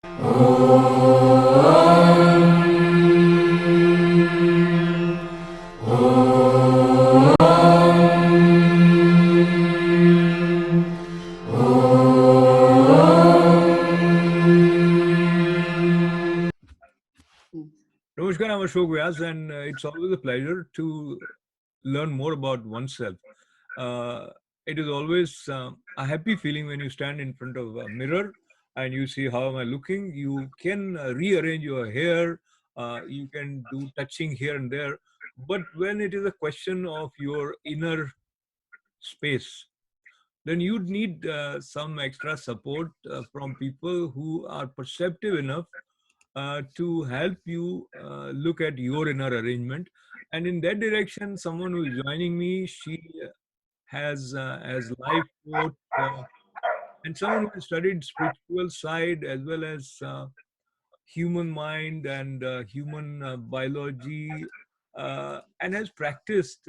Namaskar, I'm Ashok Vyas, and it's always a pleasure to learn more about oneself. Uh, it is always a happy feeling when you stand in front of a mirror and you see how am I looking. You can rearrange your hair, you can do touching here and there. But when it is a question of your inner space, then you'd need some extra support from people who are perceptive enough to help you look at your inner arrangement. And in that direction, someone who is joining me, she has life coach and someone who has studied spiritual side as well as human mind and human biology and has practiced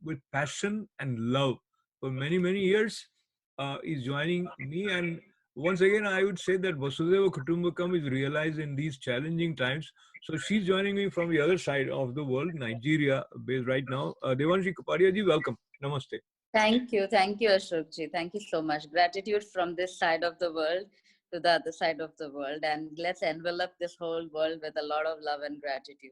with passion and love for many many years is joining me. And once again I would say that Vasudeva Kutumbakam is realized in these challenging times. So she's joining me from the other side of the world, Nigeria based right now. Devanshi Kapadia ji, welcome. Namaste. Thank you, Ashokji. Thank you so much. Gratitude from this side of the world to the other side of the world, and let's envelop this whole world with a lot of love and gratitude.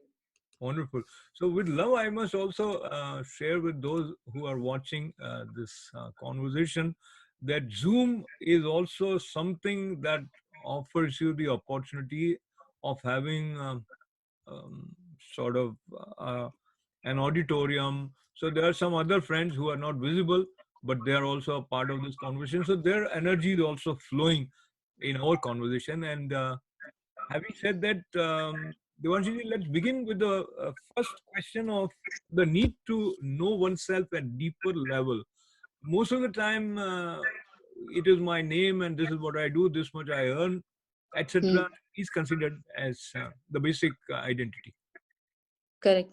Wonderful. So, with love, I must also share with those who are watching this conversation that Zoom is also something that offers you the opportunity of having sort of an auditorium. So, there are some other friends who are not visible, but they are also a part of this conversation. So, their energy is also flowing in our conversation. And having said that, Devanshi, let's begin with the first question of the need to know oneself at deeper level. Most of the time, it is my name and this is what I do, this much I earn, Hmm. etc. is considered as the basic identity. Correct.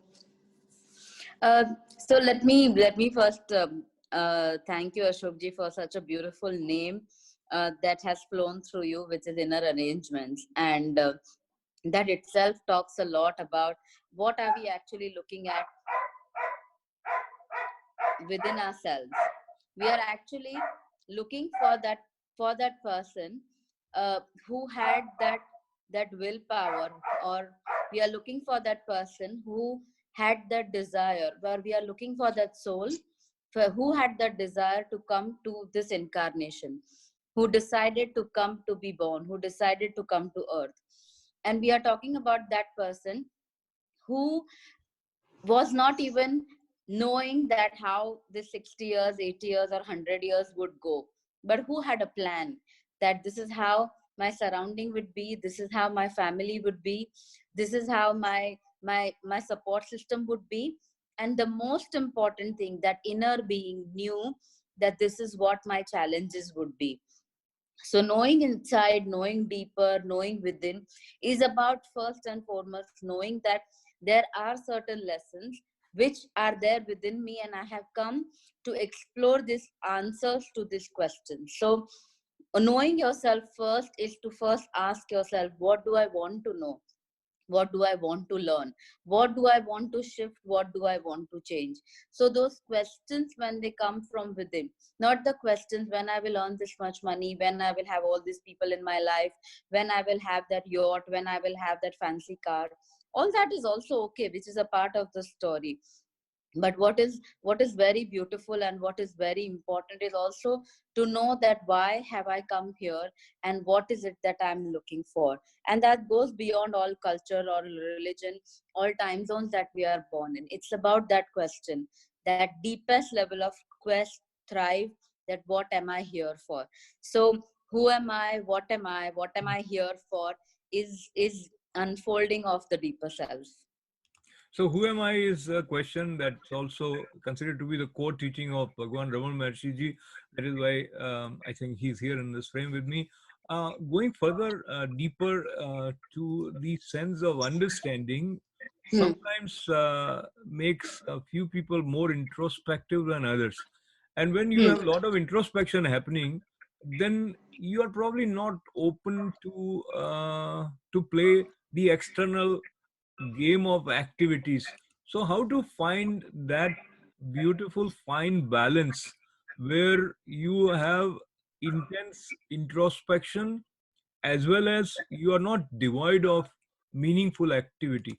So let me first thank you, Ashokji, for such a beautiful name that has flown through you, which is inner arrangements, and that itself talks a lot about what are we actually looking at within ourselves. We are actually looking for that person who had that willpower, or we are looking for that person who had that desire, where we are looking for that soul who had that desire to come to this incarnation, who decided to come to be born, who decided to come to earth. And we are talking about that person who was not even knowing that how this 60 years, 80 years, or 100 years would go, but who had a plan that this is how my surrounding would be, this is how my family would be, this is how my support system would be. And the most important thing, that inner being knew that this is what my challenges would be. So knowing inside, knowing deeper, knowing within is about first and foremost knowing that there are certain lessons which are there within me, and I have come to explore these answers to this question. So knowing yourself first is to first ask yourself, what do I want to know? What do I want to learn? What do I want to shift? What do I want to change? So those questions, when they come from within, not the questions when I will earn this much money, when I will have all these people in my life, when I will have that yacht, when I will have that fancy car. All that is also okay, which is a part of the story. But what is very beautiful and what is very important is also to know that why have I come here, and what is it that I'm looking for. And that goes beyond all culture or religion, all time zones that we are born in. It's about that question, that deepest level of quest, thrive, that what am I here for. So who am I, what am I here for, is unfolding of the deeper self. So, who am I is a question that's also considered to be the core teaching of Bhagwan Raman Maharshi Ji. That is why I think he's here in this frame with me. Going further, deeper to the sense of understanding, Hmm. sometimes makes a few people more introspective than others. And when you Hmm. have a lot of introspection happening, then you are probably not open to to play the external game of activities. So how to find that beautiful fine balance where you have intense introspection as well as you are not devoid of meaningful activity.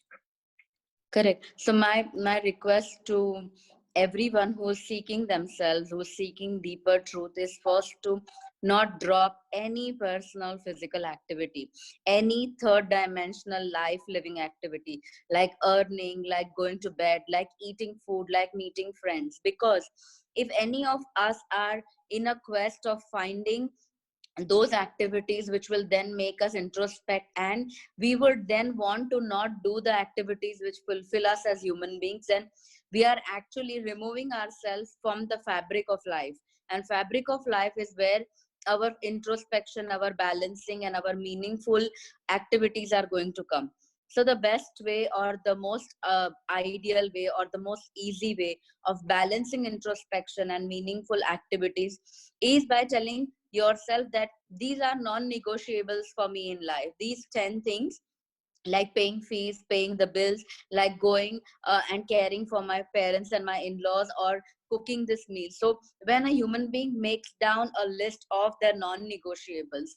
Correct. So my request to everyone who is seeking themselves, who is seeking deeper truth, is first to not drop any personal physical activity, any third dimensional life living activity, like earning, like going to bed, like eating food, like meeting friends. Because if any of us are in a quest of finding those activities which will then make us introspect, and we would then want to not do the activities which fulfill us as human beings, and we are actually removing ourselves from the fabric of life. And fabric of life is where our introspection, our balancing, and our meaningful activities are going to come. So the best way, or the most ideal way, or the most easy way of balancing introspection and meaningful activities is by telling yourself that these are non-negotiables for me in life. These 10 things, like paying fees, paying the bills, like going and caring for my parents and my in-laws, or cooking this meal. So when a human being makes down a list of their non-negotiables,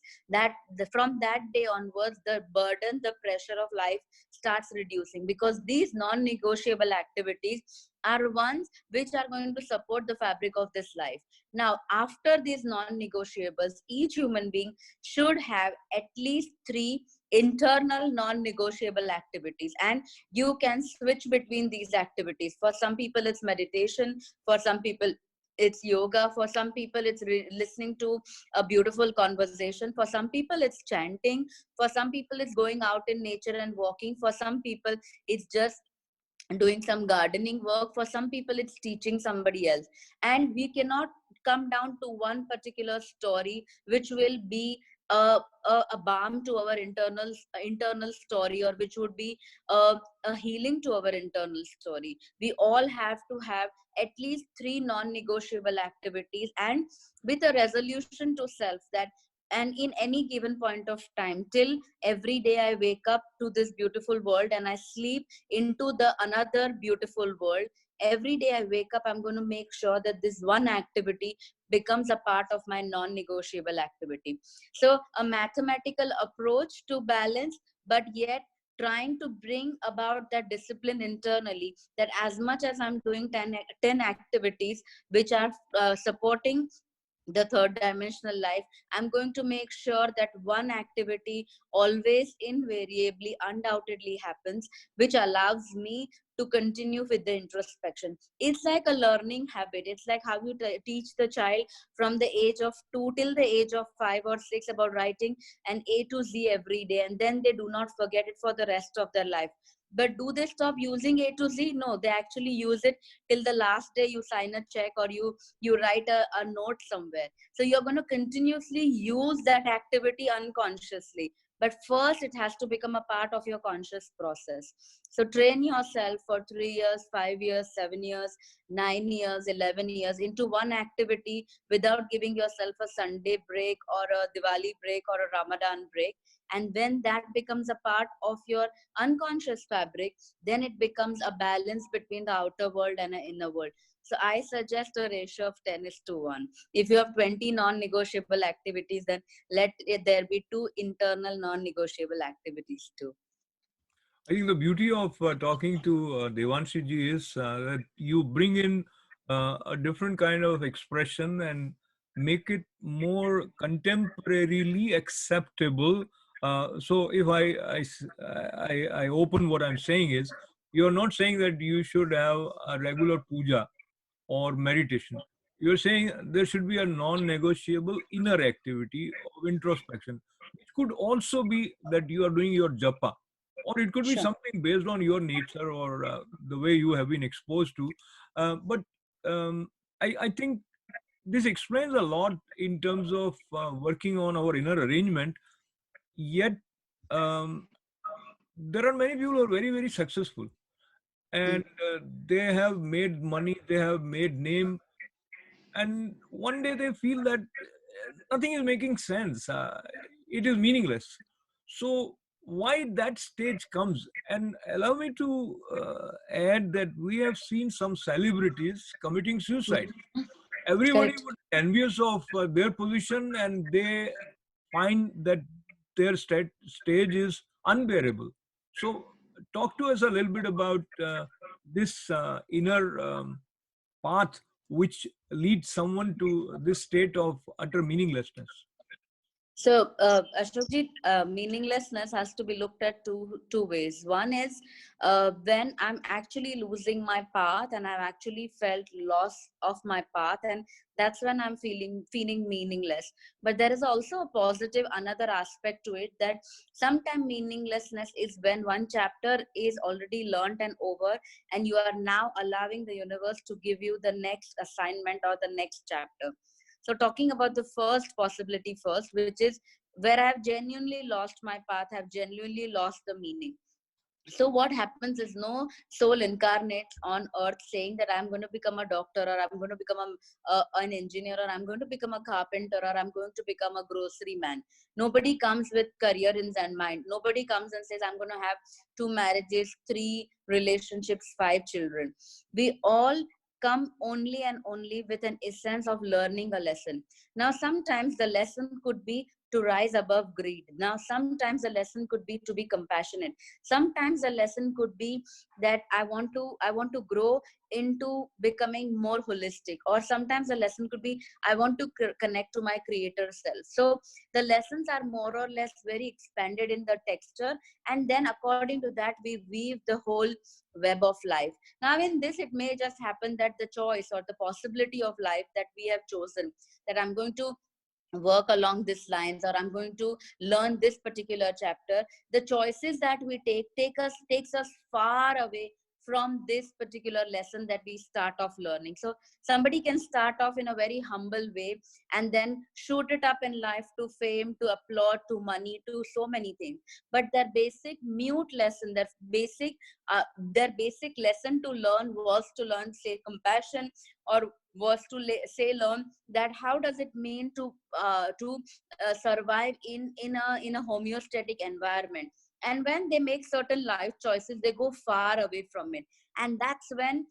from that day onwards, the burden, the pressure of life starts reducing, because these non-negotiable activities are ones which are going to support the fabric of this life. Now, after these non-negotiables, each human being should have at least three internal non-negotiable activities, and you can switch between these activities. For some people it's meditation, for some people it's yoga, for some people it's listening to a beautiful conversation, for some people it's chanting, for some people it's going out in nature and walking, for some people it's just doing some gardening work, for some people it's teaching somebody else. And we cannot come down to one particular story which will be a balm to our internal story, or which would be a healing to our internal story. We all have to have at least three non-negotiable activities, and with a resolution to self that, and in any given point of time, till every day I wake up to this beautiful world and I sleep into the another beautiful world, every day I wake up, I'm going to make sure that this one activity becomes a part of my non-negotiable activity. So a mathematical approach to balance, but yet trying to bring about that discipline internally, that as much as I'm doing 10 activities which are supporting the third dimensional life, I'm going to make sure that one activity always invariably undoubtedly happens, which allows me to continue with the introspection. It's like a learning habit. It's like how you teach the child from the age of 2 till the age of 5 or 6 about writing an A to Z every day, and then they do not forget it for the rest of their life. But do they stop using A to Z? No, they actually use it till the last day you sign a check, or you write a note somewhere. So you're going to continuously use that activity unconsciously, but first it has to become a part of your conscious process. So train yourself for 3 years, 5 years, 7 years, 9 years, 11 years into one activity, without giving yourself a Sunday break or a Diwali break or a Ramadan break. And when that becomes a part of your unconscious fabric, then it becomes a balance between the outer world and the inner world. So I suggest a ratio of 10 is to 1. If you have 20 non-negotiable activities, then let there be two internal non-negotiable activities too. I think the beauty of talking to Devanshi ji is that you bring in a different kind of expression and make it more contemporarily acceptable. So if I open what I'm saying is, you're not saying that you should have a regular puja or meditation. You're saying there should be a non negotiable inner activity of introspection, which could also be that you are doing your japa, or it could be Sure. something based on your nature or the way you have been exposed to. But I think this explains a lot in terms of working on our inner arrangement. Yet, um, there are many people who are very, very successful, and Mm. they have made money, they have made name, and one day they feel that nothing is making sense, it is meaningless. So why that stage comes. And allow me to add that we have seen some celebrities committing suicide. Everybody Correct. would be envious of their position, and they find that their stage is unbearable. So talk to us a little bit about this inner path which leads someone to this state of utter meaninglessness. So, Ashokji, meaninglessness has to be looked at two ways. One is when I'm actually losing my path and I've actually felt loss of my path, and that's when I'm feeling meaningless. But there is also a positive another aspect to it, that sometimes meaninglessness is when one chapter is already learned and over, and you are now allowing the universe to give you the next assignment or the next chapter. So talking about the first possibility first, which is where I have genuinely lost my path, have genuinely lost the meaning. So what happens is, no soul incarnates on earth saying that I'm going to become a doctor, or I'm going to become an engineer, or I'm going to become a carpenter, or I'm going to become a grocery man. Nobody comes with career in their mind. Nobody comes and says I'm going to have 2 marriages, 3 relationships, 5 children. We all come only and only with an essence of learning a lesson. Now sometimes the lesson could be to rise above greed. Now sometimes the lesson could be to be compassionate. Sometimes the lesson could be that I want to grow into becoming more holistic, or sometimes the lesson could be I want to connect to my creator self. So the lessons are more or less very expanded in the texture, and then according to that we weave the whole web of life. Now in this, it may just happen that the choice or the possibility of life that we have chosen, that I'm going to work along these lines, or I'm going to learn this particular chapter, the choices that we takes us far away from this particular lesson that we start off learning. So somebody can start off in a very humble way and then shoot it up in life to fame, to applaud, to money, to so many things. But their basic mute lesson, their basic lesson to learn was to learn, say, compassion, or was to say learn that how does it mean to survive in a homeostatic environment. And when they make certain life choices, they go far away from it, and that's when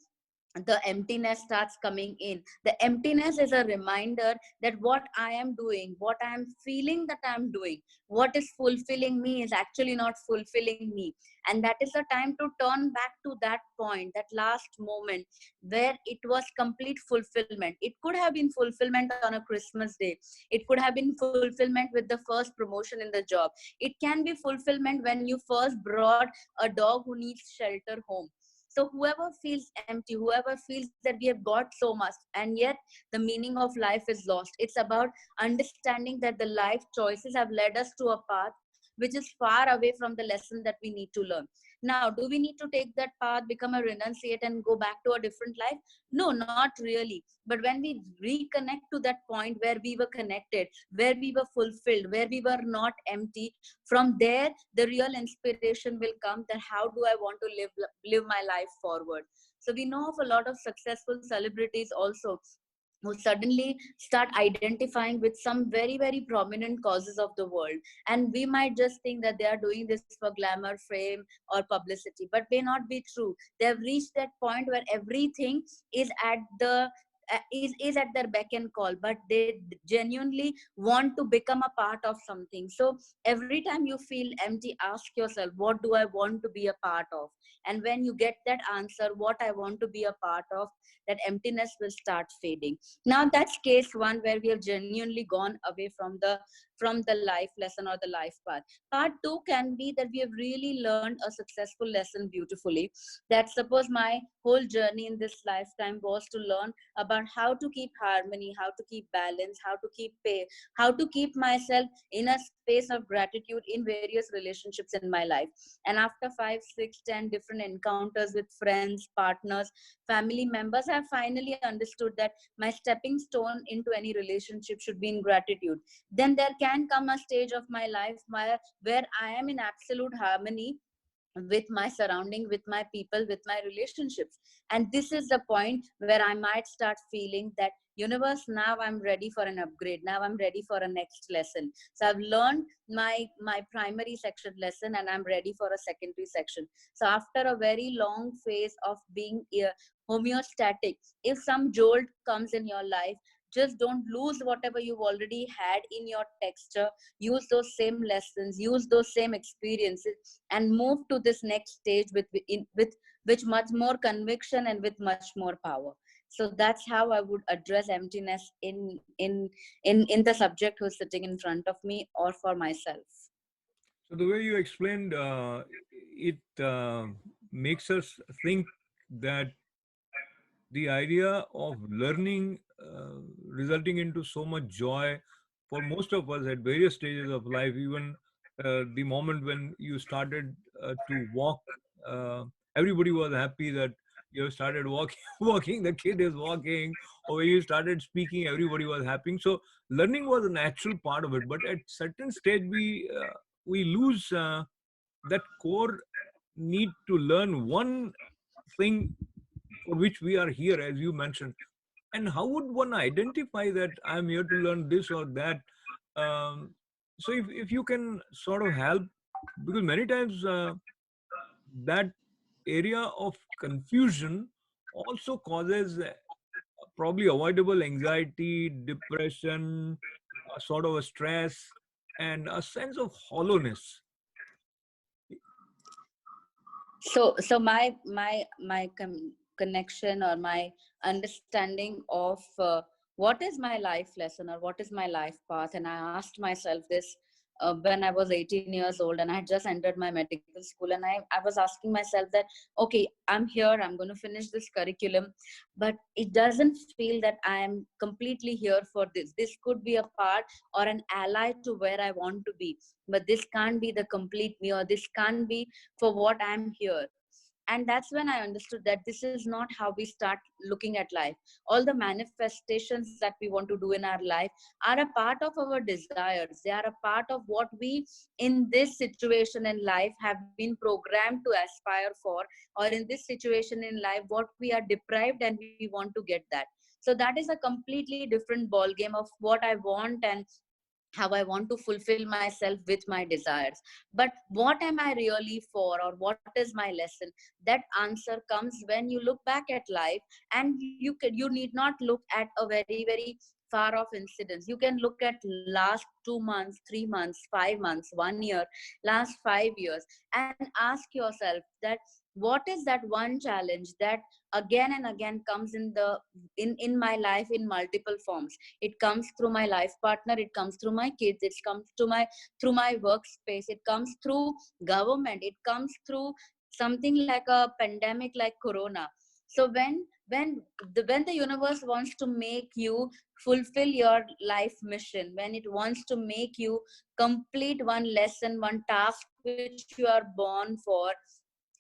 the emptiness starts coming in. The emptiness is a reminder that what I am doing, what I am feeling that I am doing, what is fulfilling me is actually not fulfilling me. And that is the time to turn back to that point, that last moment where it was complete fulfillment. It could have been fulfillment on a Christmas day, it could have been fulfillment with the first promotion in the job, it can be fulfillment when you first brought a dog who needs shelter home. So whoever feels empty, whoever feels that we have got so much and yet the meaning of life is lost, it's about understanding that the life choices have led us to a path which is far away from the lesson that we need to learn. Now, do we need to take that path, become a renunciate, and go back to a different life? No, not really. But when we reconnect to that point where we were connected, where we were fulfilled, where we were not empty, from there the real inspiration will come, that how do I want to live my life forward. So we know of a lot of successful celebrities also who suddenly start identifying with some very very prominent causes of the world, and we might just think that they are doing this for glamour, fame, or publicity, but may not be true. They have reached that point where everything is at the is at their beck and call, but they genuinely want to become a part of something. So every time you feel empty, ask yourself, what do I want to be a part of? And when you get that answer, what I want to be a part of, that emptiness will start fading. Now that's case one, where we have genuinely gone away from the life lesson or the life path. Part two can be that we have really learned a successful lesson beautifully, that suppose my whole journey in this lifetime was to learn about how to keep harmony, how to keep balance, how to keep pay, how to keep myself in a space of gratitude in various relationships in my life. And after 5, 6, 10 different encounters with friends, partners, family members, I finally understood that my stepping stone into any relationship should be in gratitude. Then there can come a stage of my life where I am in absolute harmony with my surrounding, with my people, with my relationships. And this is the point where I might start feeling that universe, now I'm ready for an upgrade, now I'm ready for a next lesson. So I've learned my primary section lesson, and I'm ready for a secondary section. So after a very long phase of being homeostatic, if some jolt comes in your life, just don't lose whatever you've already had in your texture. Use those same lessons, use those same experiences, and move to this next stage with much more conviction and with much more power. So that's how I would address emptiness in the subject who's sitting in front of me, or for myself. So the way you explained it makes us think that the idea of learning resulting into so much joy for most of us at various stages of life, even the moment when you started to walk, uh, everybody was happy that you started walking. Walking, the kid is walking, or when you started speaking, everybody was happy. So learning was a natural part of it, but at certain stage we lose that core need to learn one thing for which we are here, as you mentioned. And how would one identify that I'm here to learn this or that? So if you can sort of help, because many times that area of confusion also causes probably avoidable anxiety, depression, a sort of a stress, and a sense of hollowness. So my connection, or my understanding of what is my life lesson, or what is my life path, and I asked myself this when I was 18 years old, and I had just entered my medical school, and I was asking myself that, okay, I'm here, I'm going to finish this curriculum, but it doesn't feel that I am completely here for this. This could be a part or an ally to where I want to be, but this can't be the complete me, or this can't be for what I'm here. And that's when I understood that this is not how we start looking at life. All the manifestations that we want to do in our life are a part of our desires. They are a part of what we in this situation in life have been programmed to aspire for, or in this situation in life what we are deprived and we want to get that. So that is a completely different ball game of what I want and how I want to fulfill myself with my desires. But what am I really for, or what is my lesson? That answer comes when you look back at life, and you need not look at a very far off incidents. You can look at last 2 months, 3 months, 5 months, 1 year, last 5 years, and ask yourself that what is that one challenge that again and again comes in my life in multiple forms. It comes through my life partner, it comes through my kids, it comes through my workspace, it comes through government, it comes through something like a pandemic like corona. So when the universe wants to make you fulfill your life mission, when it wants to make you complete one lesson, one task which you are born for,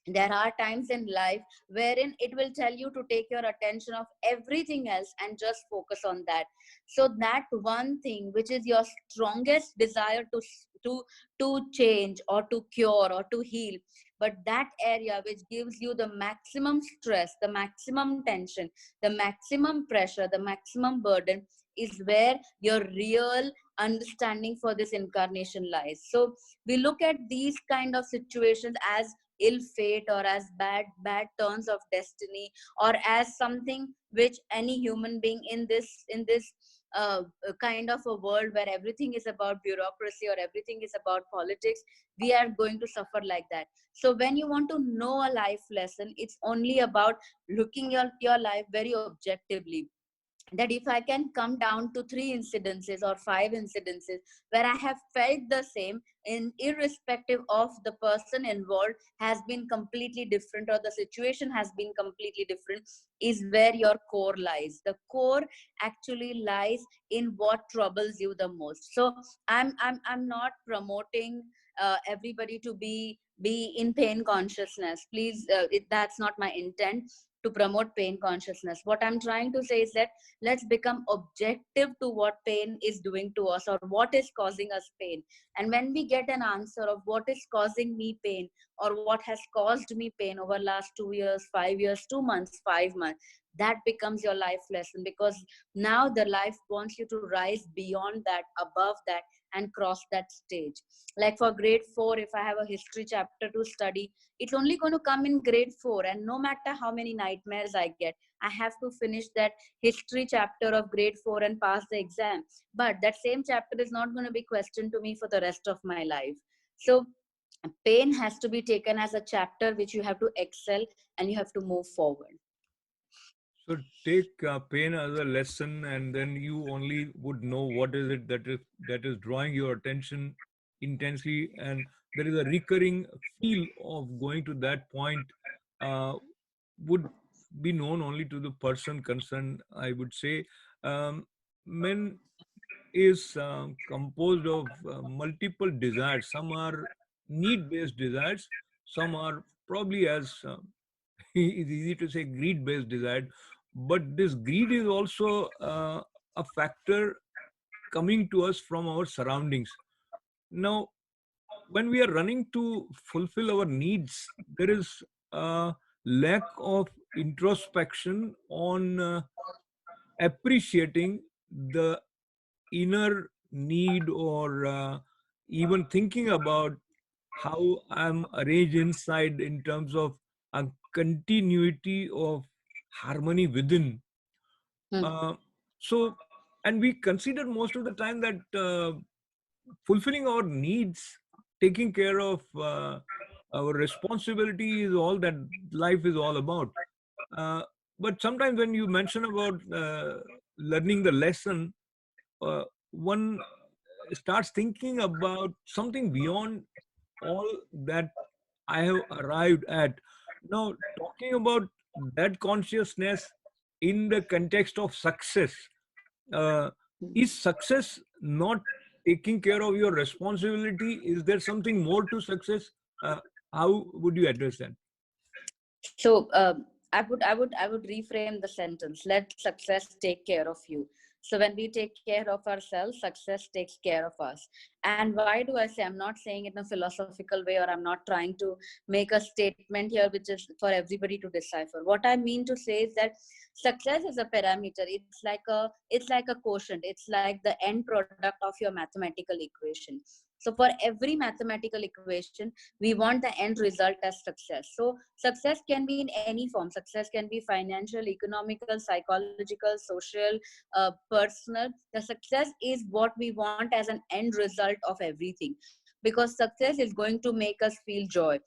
there are times in life wherein it will tell you to take your attention of everything else and just focus on that. So that one thing which is your strongest desire to change or to cure or to heal, but that area which gives you the maximum stress, the maximum tension, the maximum pressure, the maximum burden, is where your real understanding for this incarnation lies. So we look at these kind of situations as ill fate, or as bad turns of destiny, or as something which any human being in this kind of a world where everything is about bureaucracy or everything is about politics, we are going to suffer like that. So when you want to know a life lesson, it's only about looking your life very objectively, that if I can come down to three incidences or five incidences where I have felt the same, in irrespective of the person involved has been completely different, or the situation has been completely different, is where your core lies. The core actually lies in what troubles you the most. So I'm not promoting everybody to be in pain consciousness. Please, that's not my intent. to promote pain consciousness. What I'm trying to say is that let's become objective to what pain is doing to us, or what is causing us pain. And when we get an answer of what is causing me pain, or what has caused me pain over last 2 years, 5 years, 2 months, 5 months, that becomes your life lesson. Because now the life wants you to rise beyond that, above that, and cross that stage. Like for grade 4, if I have a history chapter to study, it's only going to come in grade 4, and no matter how many nightmares I get, I have to finish that history chapter of grade 4 and pass the exam. But that same chapter is not going to be questioned to me for the rest of my life. So pain has to be taken as a chapter which you have to excel, and you have to move forward. So take pain as a lesson, and then you only would know what is it that is drawing your attention intensely, and there is a recurring feel of going to that point. Uh, would be known only to the person concerned, I would say. Men is composed of multiple desires. Some are need-based desires. Some are probably, as it's easy to say, greed-based desire. But this greed is also a factor coming to us from our surroundings. Now, when we are running to fulfill our needs, there is a lack of introspection on appreciating the inner need, or even thinking about how I'm arranged inside in terms of a continuity of harmony within. Hmm. Uh, so, and we consider most of the time that fulfilling our needs, taking care of our responsibility is all that life is all about. Uh, but sometimes when you mention about learning the lesson, one starts thinking about something beyond all that I have arrived at. Now, talking about that consciousness in the context of success, uh, is success not taking care of your responsibility? Is there something more to success? How would you address that? So I would reframe the sentence. Let success take care of you. So when we take care of ourselves, success takes care of us. And why do I say, I'm not saying it in a philosophical way, or I'm not trying to make a statement here which is for everybody to decipher. What I mean to say is that success is a parameter. It's like a quotient. It's like the end product of your mathematical equation. So for every mathematical equation, we want the end result as success. So success can be in any form. Success can be financial, economical, psychological, social, personal. The success is what we want as an end result of everything, because success is going to make us feel joy.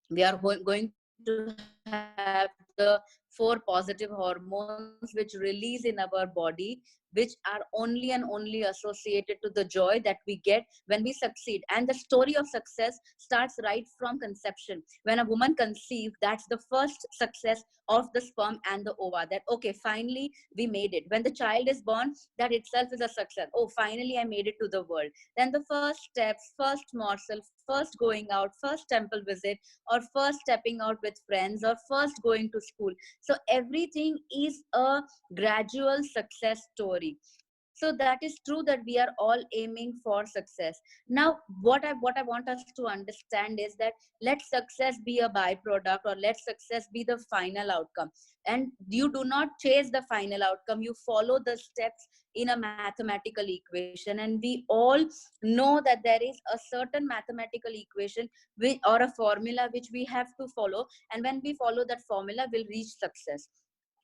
We are going to have the 4 positive hormones which release in our body, which are only and only associated to the joy that we get when we succeed. And the story of success starts right from conception. When a woman conceives, that's the first success of the sperm and the ova, that okay, finally we made it. When the child is born, that itself is a success. Oh, finally I made it to the world. Then the first steps, first morsel, first going out, first temple visit, or first stepping out with friends, or first going to school. So everything is a gradual success story. So that is true that we are all aiming for success. Now what I want us to understand is that let success be a byproduct, or let success be the final outcome. And you do not chase the final outcome, you follow the steps in a mathematical equation. And we all know that there is a certain mathematical equation or a formula which we have to follow, and when we follow that formula, we'll reach success.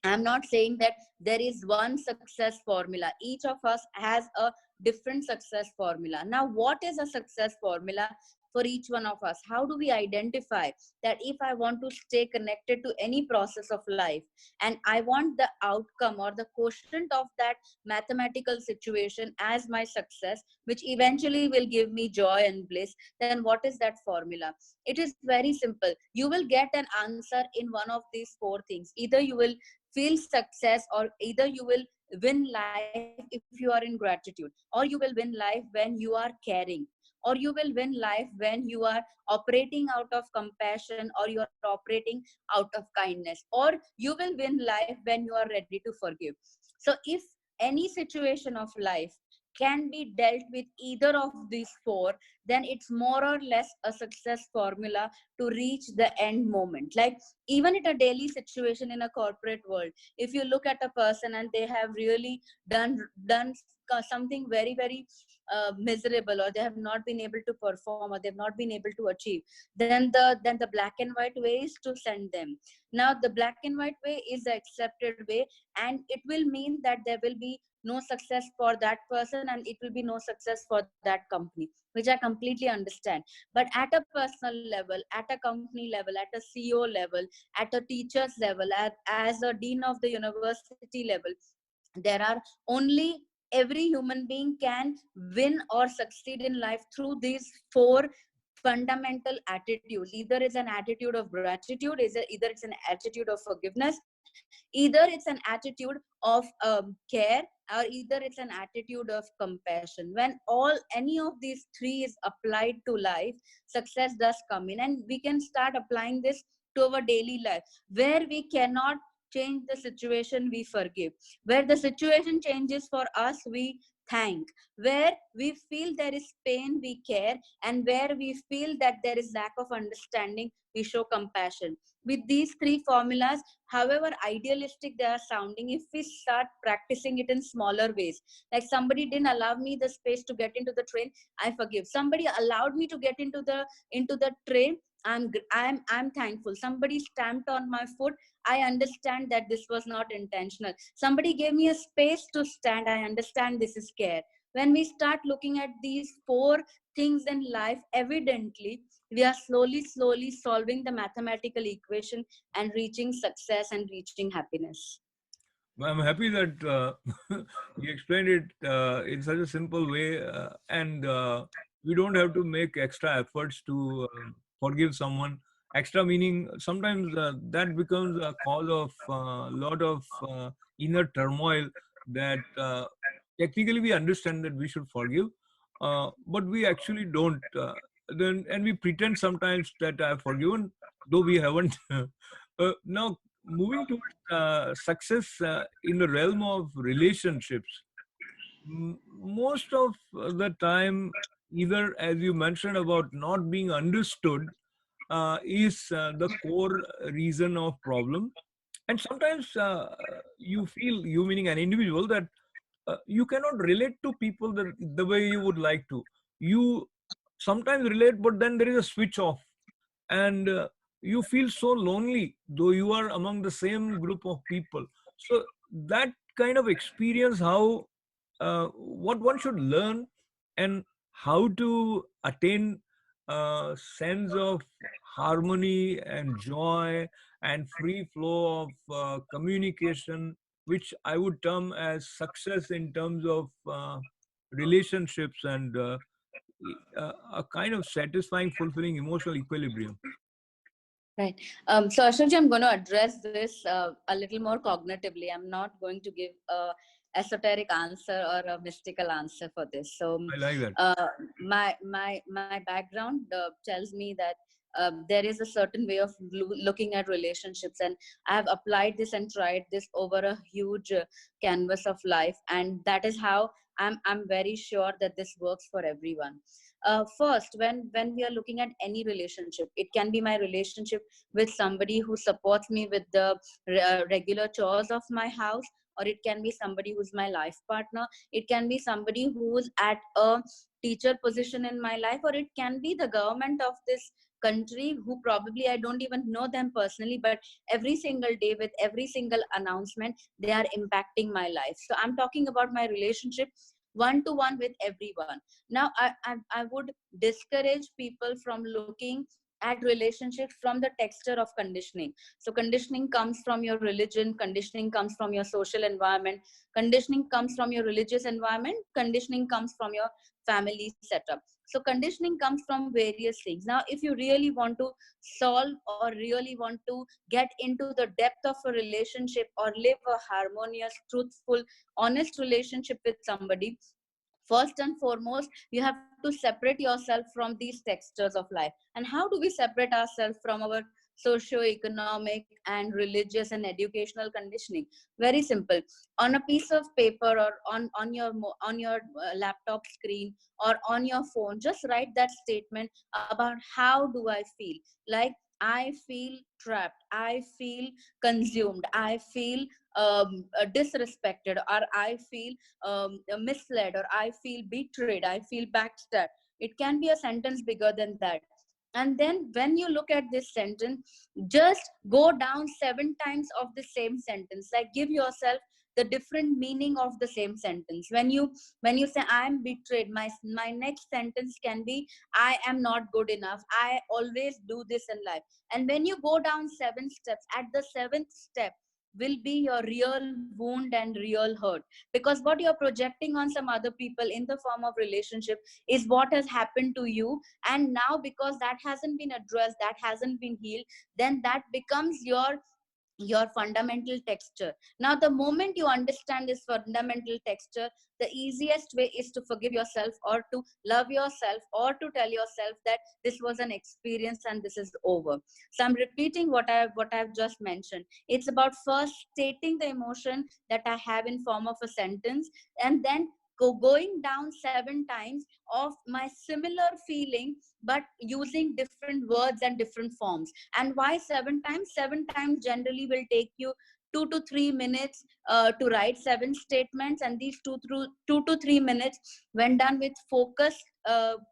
I'm not saying that there is one success formula. Each of us has a different success formula. Now, what is a success formula for each one of us? How do we identify that if I want to stay connected to any process of life, and I want the outcome or the quotient of that mathematical situation as my success, which eventually will give me joy and bliss, then what is that formula? It is very simple. You will get an answer in one of these 4 things. Either you will feel success, or either you will win life if you are in gratitude, or you will win life when you are caring, or you will win life when you are operating out of compassion, or you are operating out of kindness, or you will win life when you are ready to forgive. So if any situation of life can be dealt with either of these four, then it's more or less a success formula to reach the end moment. Like, even in a daily situation in a corporate world, if you look at a person and they have really done something very very miserable, or they have not been able to perform, or they have not been able to achieve, then the black and white way is to send them. Now the black and white way is the accepted way, and it will mean that there will be no success for that person, and it will be no success for that company, which I completely understand. But at a personal level, at a company level, at a CEO level, at a teacher's level, as a dean of the university level, there are only, every human being can win or succeed in life through these four fundamental attitudes. Either it's an attitude of gratitude, either it's an attitude of forgiveness, either it's an attitude of care, or either it's an attitude of compassion. When all any of these three is applied to life, success does come in, and we can start applying this to our daily life. Where we cannot change the situation, we forgive. Where the situation changes for us, we thank. Where we feel there is pain, we care. And where we feel that there is lack of understanding, we show compassion. With these three formulas, however idealistic they are sounding, if we start practicing it in smaller ways, like somebody didn't allow me the space to get into the train, I forgive. Somebody allowed me to get into the train, I'm thankful. Somebody stamped on my foot, I understand that this was not intentional. Somebody gave me a space to stand, I understand this is care. When we start looking at these four things in life, evidently we are slowly solving the mathematical equation and reaching success and reaching happiness. I'm happy that you explained it in such a simple way, and we don't have to make extra efforts to forgive someone. Extra meaning sometimes that becomes a cause of a lot of inner turmoil. That technically we understand that we should forgive, but we actually don't. Then and we pretend sometimes that I've forgiven, though we haven't. Now moving to success in the realm of relationships, most of the time, either as you mentioned about not being understood, is the core reason of problem. And sometimes you feel, you meaning an individual, that you cannot relate to people the way you would like to. You sometimes relate, but then there is a switch off, and you feel so lonely though you are among the same group of people. So that kind of experience, how what one should learn, and how to attain a sense of harmony and joy and free flow of communication, which I would term as success in terms of relationships, and a kind of satisfying, fulfilling emotional equilibrium. Right. So Ashokji, I'm going to address this a little more cognitively. I'm not going to give a esoteric answer or a mystical answer for this. So I like that. uh, my background tells me that there is a certain way of looking at relationships, and I have applied this and tried this over a huge canvas of life, and that is how I'm very sure that this works for everyone. First, when we are looking at any relationship, it can be my relationship with somebody who supports me with the regular chores of my house, or it can be somebody who's my life partner, it can be somebody who's at a teacher position in my life, or it can be the government of this country, who probably I don't even know them personally, but every single day with every single announcement they are impacting my life. So I'm talking about my relationship one to one with everyone. Now I would discourage people from looking at relationships from the texture of conditioning. So conditioning comes from your religion, conditioning comes from your social environment, conditioning comes from your religious environment, conditioning comes from your family setup. So conditioning comes from various things. Now if you really want to solve, or really want to get into the depth of a relationship, or live a harmonious, truthful, honest relationship with somebody, First and foremost, you have to separate yourself from these textures of life. And how do we separate ourselves from our socio-economic and religious and educational conditioning? Very simple. On a piece of paper, or on your laptop screen, or on your phone, just write that statement about how do I feel. Like, I feel trapped, I feel consumed, I feel disrespected, or I feel misled, or I feel betrayed, I feel backstabbed. It can be a sentence bigger than that. And then when you look at this sentence, just go down 7 times of the same sentence. Like, give yourself the different meaning of the same sentence. When you say I am betrayed, my next sentence can be I am not good enough, I always do this in life. And when you go down 7 steps, at the seventh step will be your real wound and real hurt. Because what you're projecting on some other people in the form of relationship is what has happened to you. And now, because that hasn't been addressed, that hasn't been healed, then that becomes your fundamental texture. Now, the moment you understand this fundamental texture, the easiest way is to forgive yourself, or to love yourself, or to tell yourself that this was an experience and this is over. So I'm repeating what I've just mentioned. It's about first stating the emotion that I have in form of a sentence, and then going down 7 times of my similar feeling, but using different words and different forms. And why 7 times? 7 times generally will take you 2 to 3 minutes to write 7 statements. And these 2 to 3 minutes, when done with focused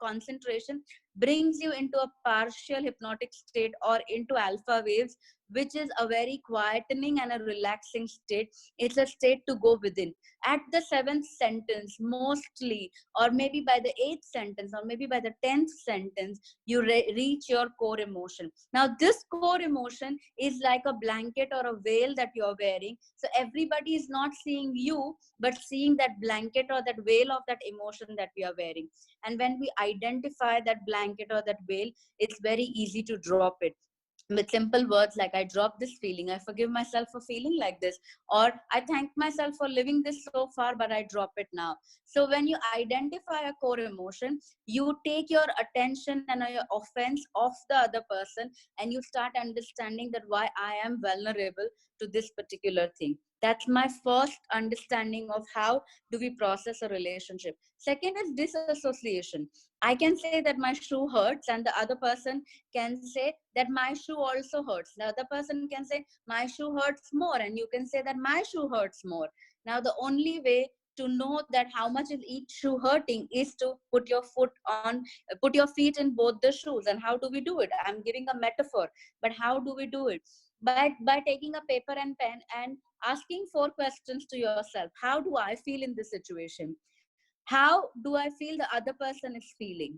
concentration, brings you into a partial hypnotic state, or into alpha waves, which is a very quietening and a relaxing state. It's a state to go within. At the seventh sentence, mostly, or maybe by the eighth sentence, or maybe by the 10th sentence, you reach your core emotion. Now, this core emotion is like a blanket or a veil that you're wearing. So everybody is not seeing you, but seeing that blanket or that veil of that emotion that we are wearing. And when we identify that blanket or that veil, it's very easy to drop it with simple words like, I drop this feeling, I forgive myself for feeling like this, or I thank myself for living this so far, but I drop it now. So when you identify a core emotion, you take your attention and your offense off the other person, and you start understanding that why I am vulnerable to this particular thing. That's my first understanding of how do we process a relationship. Second is disassociation. I can say that my shoe hurts, and the other person can say that my shoe also hurts. The other person can say my shoe hurts more, and you can say that my shoe hurts more. Now, the only way to know that how much is each shoe hurting is to put your feet in both the shoes. And how do we do it? I'm giving a metaphor, but how do we do it? By taking a paper and pen and asking 4 questions to yourself. How do I feel in this situation? How do I feel the other person is feeling?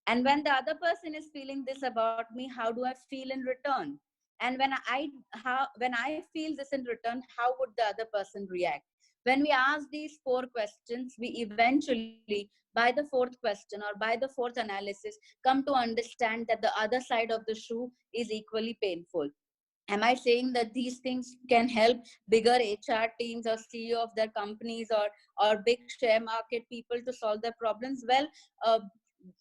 And when the other person is feeling this about me, how do I feel in return? And when I feel this in return, how would the other person react? When we ask these 4 questions, we eventually, by the fourth question or by the fourth analysis, come to understand that the other side of the shoe is equally painful. Am I saying that these things can help bigger HR teams or CEO of their companies, or big share market people to solve their problems? Well, uh,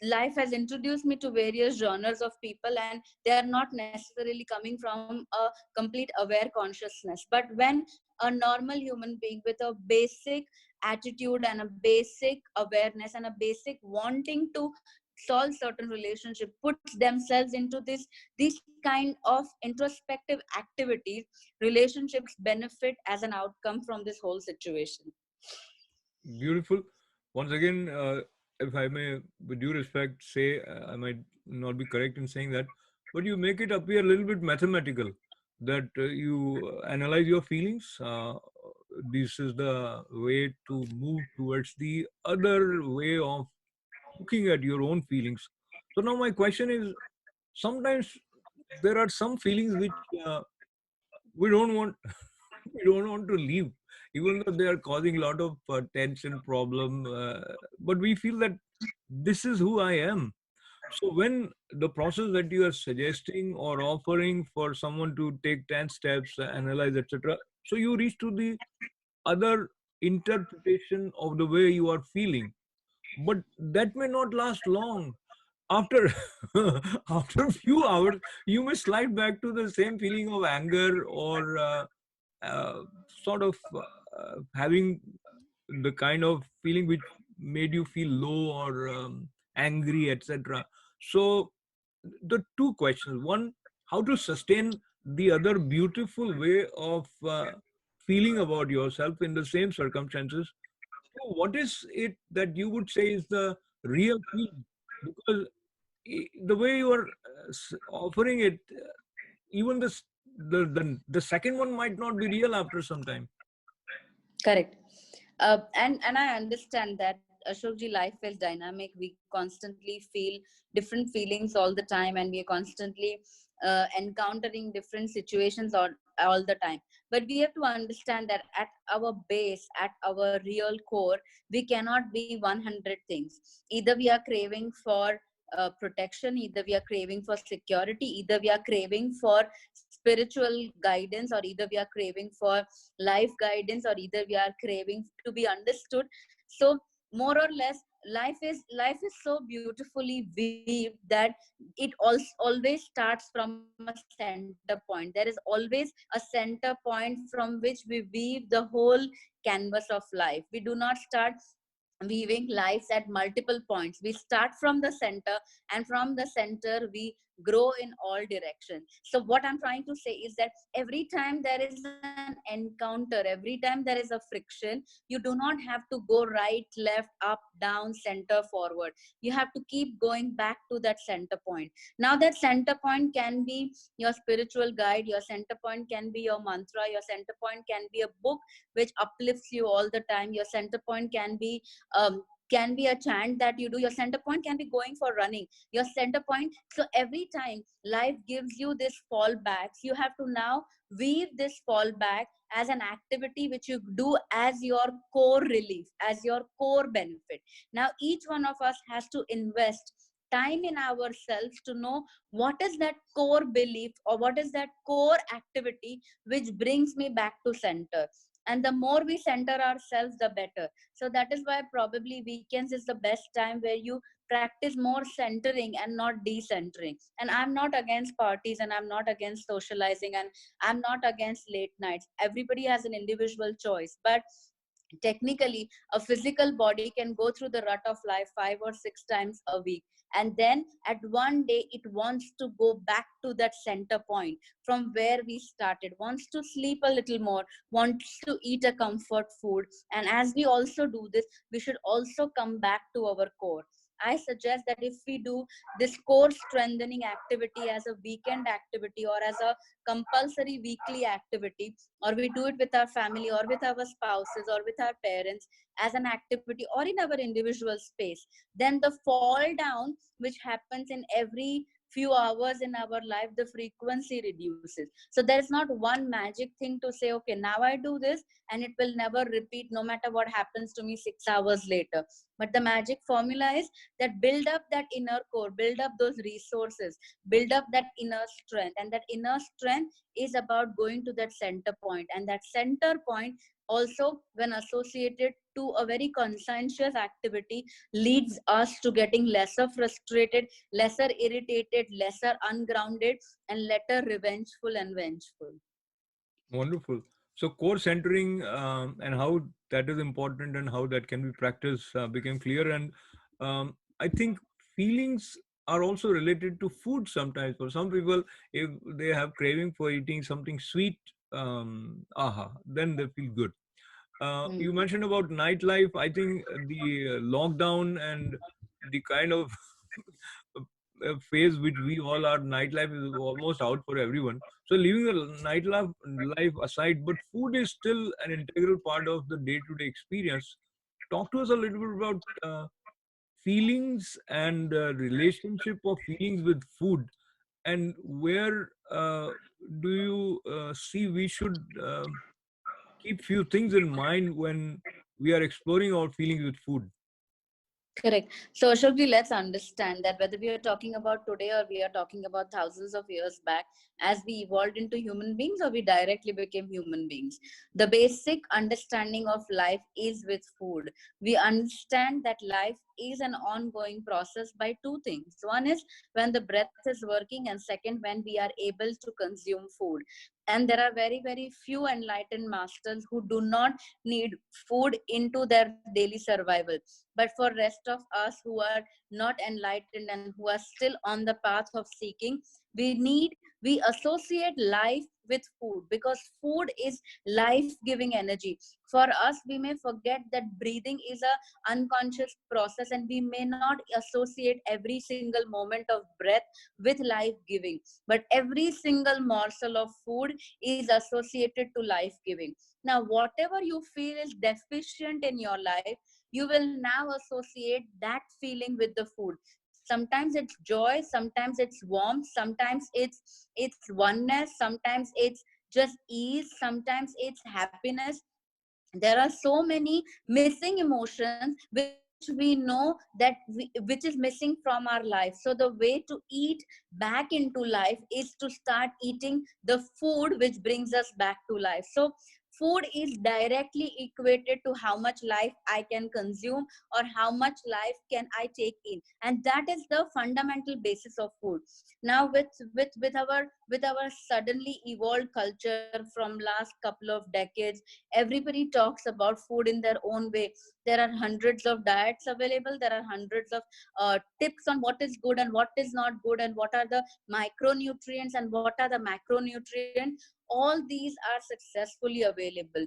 life has introduced me to various genres of people, and they are not necessarily coming from a complete aware consciousness. But when a normal human being with a basic attitude and a basic awareness and a basic wanting to solve certain relationship puts themselves into these kind of introspective activities, relationships benefit as an outcome from this whole situation. Beautiful. Once again, if I may, with due respect, say I might not be correct in saying that, but you make it appear a little bit mathematical that you analyze your feelings. This is the way to move towards the other way of looking at your own feelings. So now my question is, sometimes there are some feelings which we don't want we don't want to leave, even though they are causing a lot of tension problem, but we feel that this is who I am. So when the process that you are suggesting or offering for someone to take 10 steps, analyze, etc., so you reach to the other interpretation of the way you are feeling. but that may not last long. After after a few hours, you may slide back to the same feeling of anger, or uh, sort of having the kind of feeling which made you feel low, or angry, etc. So the two questions: one, how to sustain; the other, beautiful way of feeling about yourself in the same circumstances. So what is it that you would say is the real feeling? Because the way you are offering it, even the second one might not be real after some time. Correct. And I understand that, Ashokji, life is dynamic. We constantly feel different feelings all the time, and we are constantly encountering different situations all the time. But we have to understand that at our base, at our real core, we cannot be 100 things. Either we are craving for protection, either we are craving for security, either we are craving for spiritual guidance, or either we are craving for life guidance, or either we are craving to be understood. So more or less, life is so beautifully weaved that it also always starts from a center point. There is always a center point from which we weave the whole canvas of life. We do not start weaving lives at multiple points. We start from the center, and from the center we grow in all directions. So what I'm trying to say is that every time there is an encounter, every time there is a friction, you do not have to go right, left, up, down, center, forward. You have to keep going back to that center point. Now that center point can be your spiritual guide, your center point can be your mantra, your center point can be a book which uplifts you all the time. Your center point can be a chant that you do. Your center point can be going for running. Your center point. So every time life gives you this fallbacks, you have to now weave this fallback as an activity which you do as your core relief, as your core benefit. Now each one of us has to invest time in ourselves to know what is that core belief, or what is that core activity which brings me back to center. And the more we center ourselves, the better. So that is why probably weekends is the best time where you practice more centering and not decentering. And I'm not against parties, and I'm not against socializing, and I'm not against late nights. Everybody has an individual choice. But technically, a physical body can go through the rut of life 5 or 6 times a week, and then at one day it wants to go back to that center point from where we started, wants to sleep a little more, wants to eat a comfort food. And as we also do this, we should also come back to our core. I suggest that if we do this core strengthening activity as a weekend activity, or as a compulsory weekly activity, or we do it with our family, or with our spouses, or with our parents, as an activity, or in our individual space, then the fall down which happens in every few hours in our life, the frequency reduces. So there is not one magic thing to say, okay, now I do this and it will never repeat no matter what happens to me 6 hours later. But the magic formula is that build up that inner core, build up those resources, build up that inner strength. And that inner strength is about going to that center point. And that center point also, when associated to a very conscientious activity, leads us to getting lesser frustrated, lesser irritated, lesser ungrounded, and lesser revengeful and vengeful. Wonderful. So core centering, and how that is important and how that can be practiced became clear. And I think feelings are also related to food sometimes. For some people, if they have craving for eating something sweet, then they feel good. You Hmm. mentioned about nightlife. I think the lockdown and the kind of phase which we all are, nightlife is almost out for everyone. So leaving the life aside, but food is still an integral part of the day-to-day experience. Talk to us a little bit about feelings and relationship of feelings with food, and where do you see we should keep few things in mind when we are exploring our feelings with food. Correct. So, Ashokji, let's understand that whether we are talking about today, or we are talking about thousands of years back, as we evolved into human beings, or we directly became human beings, the basic understanding of life is with food. We understand that life is an ongoing process by two things. One is when the breath is working, and second, when we are able to consume food. And there are very, very few enlightened masters who do not need food into their daily survival. But for rest of us who are not enlightened and who are still on the path of seeking, we associate life with food, because food is life giving energy. For us, we may forget that breathing is a unconscious process, and we may not associate every single moment of breath with life giving, but every single morsel of food is associated to life giving. Now whatever you feel is deficient in your life, you will now associate that feeling with the food. Sometimes it's joy, sometimes it's warmth, sometimes it's oneness, sometimes it's just ease, sometimes it's happiness. There are so many missing emotions which we know which is missing from our life. So the way to eat back into life is to start eating the food which brings us back to life. So food is directly equated to how much life I can consume, or how much life can I take in, and that is the fundamental basis of food. Now with our suddenly evolved culture from last couple of decades, everybody talks about food in their own way. There are hundreds of diets available, there are hundreds of tips on what is good and what is not good, and what are the micronutrients and what are the macronutrients. All these are successfully available.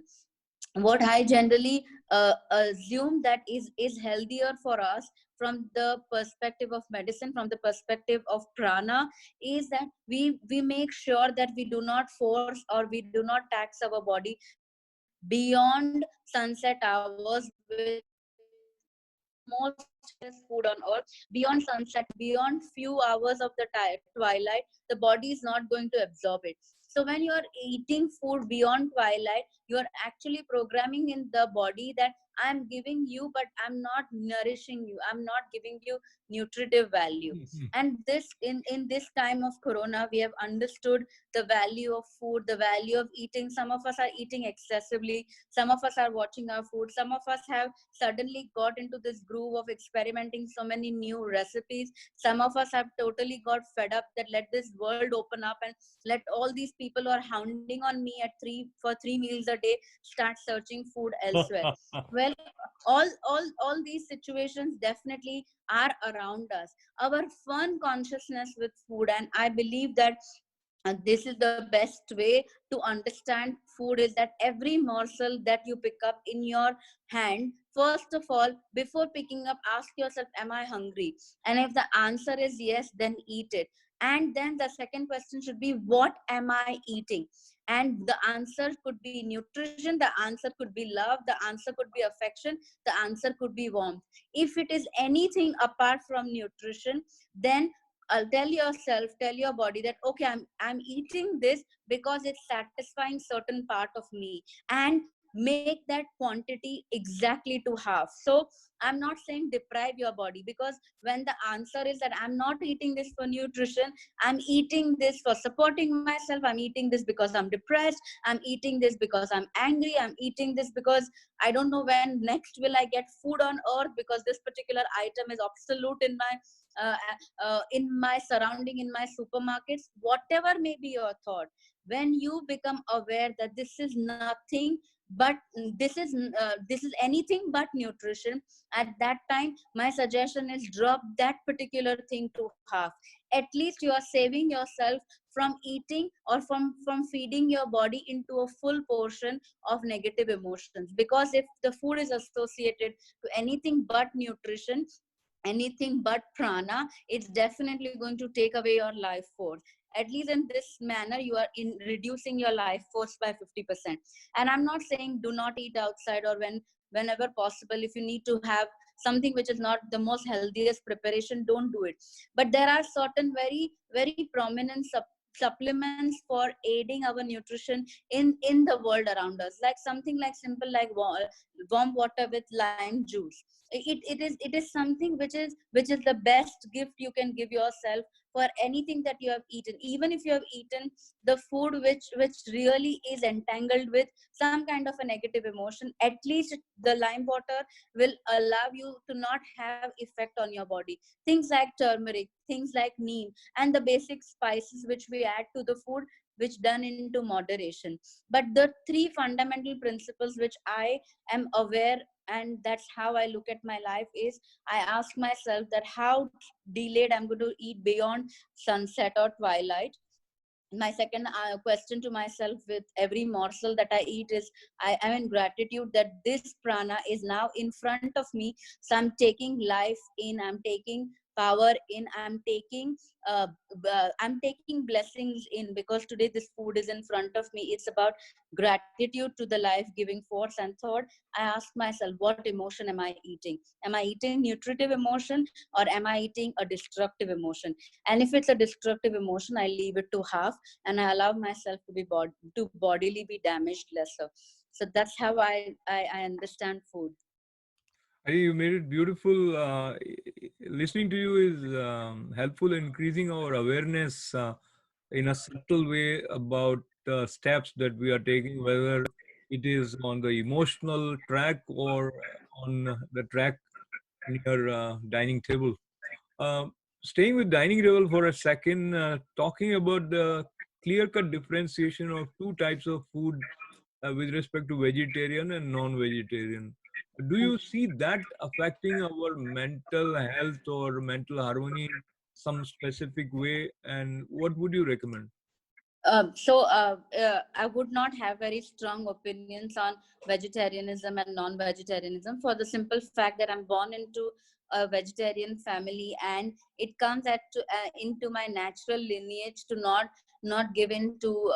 What I generally assume that is healthier for us from the perspective of medicine, from the perspective of prana, is that we make sure that we do not force or we do not tax our body beyond sunset hours, which is the most healthiest food on earth. Beyond sunset, beyond few hours of the twilight, the body is not going to absorb it. So when you are eating food beyond twilight, you are actually programming in the body that I'm giving you, but I'm not nourishing you, I'm not giving you nutritive value. And this in this time of corona, we have understood the value of food, the value of eating. Some of us are eating excessively, some of us are watching our food, some of us have suddenly got into this groove of experimenting so many new recipes. Some of us have totally got fed up that let this world open up and let all these people who are hounding on me at 3 meals a day start searching food elsewhere. Well, all these situations definitely are around us. Our fun consciousness with food, and I believe that this is the best way to understand food, is that every morsel that you pick up in your hand, first of all, before picking up, ask yourself, am I hungry? And if the answer is yes, then eat it. And then the second question should be, what am I eating? And the answer could be nutrition, the answer could be love, the answer could be affection, the answer could be warmth. If it is anything apart from nutrition, then tell yourself, tell your body that okay, I'm eating this because it's satisfying certain part of me, and make that quantity exactly to half. So I'm not saying deprive your body, because when the answer is that I'm not eating this for nutrition, I'm eating this for supporting myself, I'm eating this because I'm depressed, I'm eating this because I'm angry, I'm eating this because I don't know when next will I get food on earth, because this particular item is obsolete in my surrounding, in my supermarkets, whatever may be your thought. When you become aware that this is nothing but this is anything but nutrition, at that time my suggestion is drop that particular thing to half. At least you are saving yourself from eating or from feeding your body into a full portion of negative emotions. Because if the food is associated to anything but nutrition, anything but prana, it's definitely going to take away your life force. At least in this manner, you are in reducing your life force by 50%. And I'm not saying do not eat outside, or whenever possible, if you need to have something which is not the most healthiest preparation, don't do it. But there are certain very very prominent supplements for aiding our nutrition in the world around us, like something like simple like warm water with lime juice. It is something which is the best gift you can give yourself for anything that you have eaten. Even if you have eaten the food which really is entangled with some kind of a negative emotion, at least the lime water will allow you to not have effect on your body. Things like turmeric, things like neem, and the basic spices which we add to the food, which done into moderation. But the three fundamental principles which I am aware, and that's how I look at my life, is I ask myself that how delayed I'm going to eat beyond sunset or twilight. My second question to myself with every morsel that I eat is I am in gratitude that this prana is now in front of me. So I'm taking life in, I'm taking power in, I'm taking blessings in, because today this food is in front of me. It's about gratitude to the life giving force. And third, I ask myself, what emotion am I eating? Am I eating nutritive emotion, or am I eating a destructive emotion? And if it's a destructive emotion, I leave it to half, and I allow myself to to bodily be damaged lesser. So that's how I understand food. I think you made it beautiful. Listening to you is helpful in increasing our awareness in a subtle way about steps that we are taking, whether it is on the emotional track or on the track near dining table. Staying with dining table for a second, talking about the clear-cut differentiation of two types of food with respect to vegetarian and non-vegetarian. Do you see that affecting our mental health or mental harmony in some specific way? And what would you recommend? I would not have very strong opinions on vegetarianism and non-vegetarianism, for the simple fact that I'm born into a vegetarian family, and it comes into my natural lineage to not give in to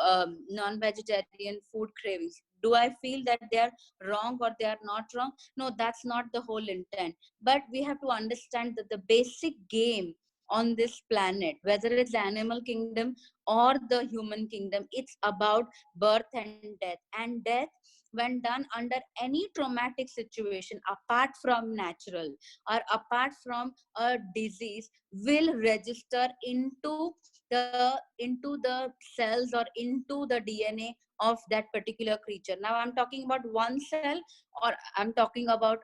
non-vegetarian food cravings. Do I feel that they are wrong or they are not wrong? No, that's not the whole intent. But we have to understand that the basic game on this planet, whether it's animal kingdom or the human kingdom, it's about birth and death. And death, when done under any traumatic situation apart from natural or apart from a disease, will register into the cells or into the DNA of that particular creature. Now I'm talking about one cell, or I'm talking about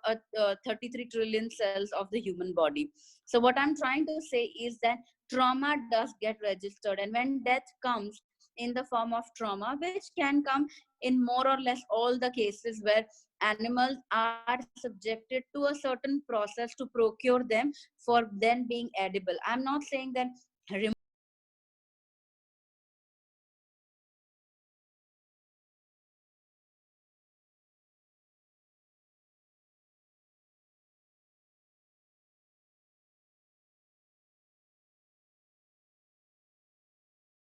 33 trillion cells of the human body. So what I'm trying to say is that trauma does get registered, and when death comes in the form of trauma, which can come in more or less all the cases where animals are subjected to a certain process to procure them for then being edible. I'm not saying that